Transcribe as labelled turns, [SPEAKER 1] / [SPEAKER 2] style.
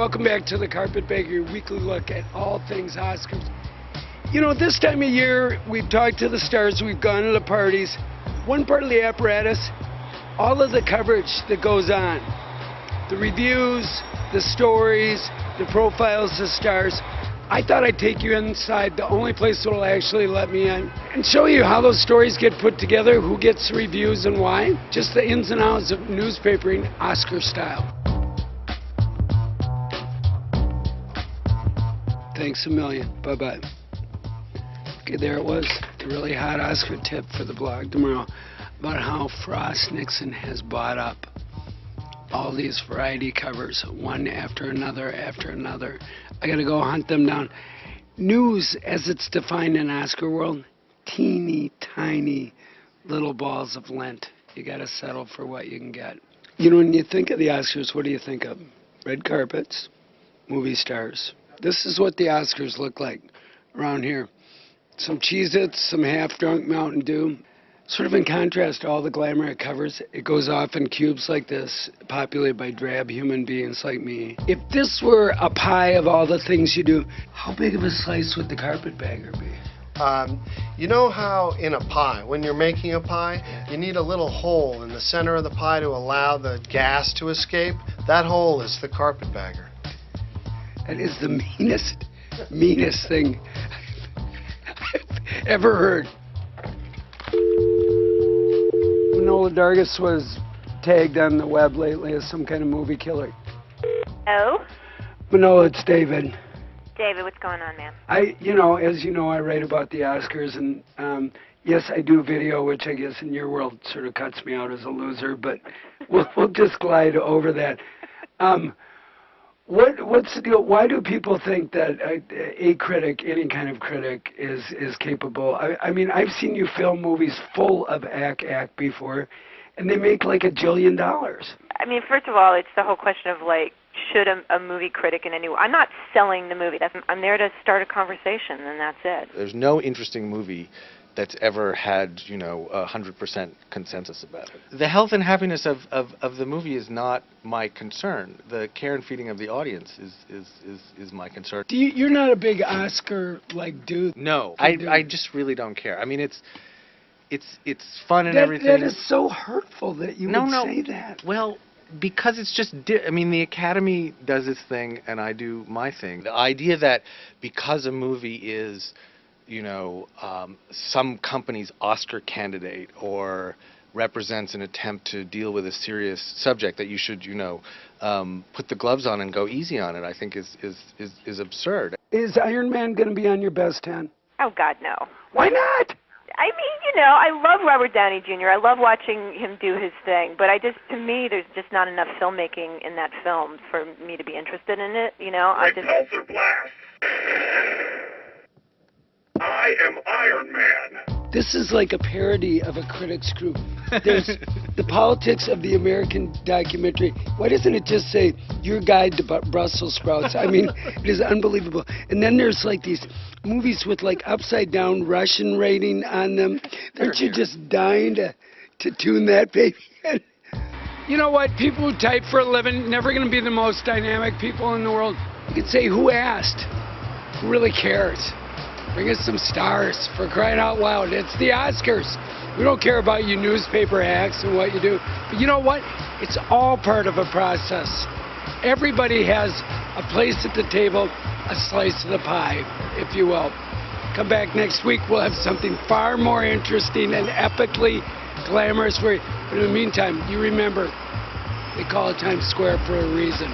[SPEAKER 1] welcome back to the Carpetbagger, your weekly look at all things Oscars. You know, this time of year, we've talked to the stars, we've gone to the parties. One part of the apparatus, all of the coverage that goes on. The reviews, the stories, the profiles of stars. I thought I'd take you inside the only place that will actually let me in and show you how those stories get put together, who gets reviews and why. Just the ins and outs of newspapering Oscar style. Thanks a million. Bye-bye. Okay, there it was. The really hot Oscar tip for the blog tomorrow about how Frost Nixon has bought up all these variety covers, one after another after another. I gotta go hunt them down. News, as it's defined in Oscar world, teeny tiny little balls of lint. You gotta settle for what you can get. You know, when you think of the Oscars, what do you think of? Red carpets, movie stars. This is what the Oscars look like around here. Some Cheez-Its, some half-drunk Mountain Dew. Sort of in contrast to all the glamour it covers, it goes off in cubes like this, populated by drab human beings like me. If this were a pie of all the things you do, how big of a slice would the Carpetbagger be?
[SPEAKER 2] You know how in a pie, when you're making a pie, you need a little hole in the center of the pie to allow the gas to escape? That hole is the Carpetbagger.
[SPEAKER 1] That is the meanest thing I've ever heard. Manohla Dargis was tagged on the web lately as some kind of movie killer.
[SPEAKER 3] Oh?
[SPEAKER 1] Manohla, it's David.
[SPEAKER 3] David, what's going on, man?
[SPEAKER 1] As you know, I write about the Oscars, and yes, I do video, which I guess in your world sort of cuts me out as a loser, but we'll just glide over that. What's the deal? Why do people think that a critic, any kind of critic, is capable? I mean, I've seen you film movies full of act before, and they make like $1 jillion.
[SPEAKER 3] I mean, first of all, it's the whole question of, like, should a movie critic in any way... I'm not selling the movie. I'm there to start a conversation, and that's it.
[SPEAKER 4] There's no interesting movie that's ever had, 100% consensus about it. The health and happiness of the movie is not my concern. The care and feeding of the audience is my concern.
[SPEAKER 1] You're not a big Oscar dude.
[SPEAKER 4] No, I just really don't care. I mean, it's fun and everything.
[SPEAKER 1] That is so hurtful that you would say that.
[SPEAKER 4] Well, because it's just, the Academy does its thing and I do my thing. The idea that because a movie is, some company's Oscar candidate or represents an attempt to deal with a serious subject that you should, put the gloves on and go easy on it, I think is absurd.
[SPEAKER 1] Is Iron Man going to be on your best 10?
[SPEAKER 3] Oh, God, no.
[SPEAKER 1] Why not?
[SPEAKER 3] I mean, I love Robert Downey Jr. I love watching him do his thing, but to me, there's just not enough filmmaking in that film for me to be interested in it,
[SPEAKER 5] Repulsor blast! I am Iron Man.
[SPEAKER 1] This is like a parody of a critics group. There's the politics of the American documentary. Why doesn't it just say, your guide to Brussels sprouts? I mean, it is unbelievable. And then there's these movies with upside down Russian rating on them. Aren't you just dying to tune that baby in? You know what? People who type for a living, never going to be the most dynamic people in the world. You could say, who asked? Who really cares? Bring us some stars, for crying out loud. It's the Oscars. We don't care about you newspaper hacks and what you do. But you know what? It's all part of a process. Everybody has a place at the table, a slice of the pie, if you will. Come back next week. We'll have something far more interesting and epically glamorous for you. But in the meantime, you remember, they call it Times Square for a reason.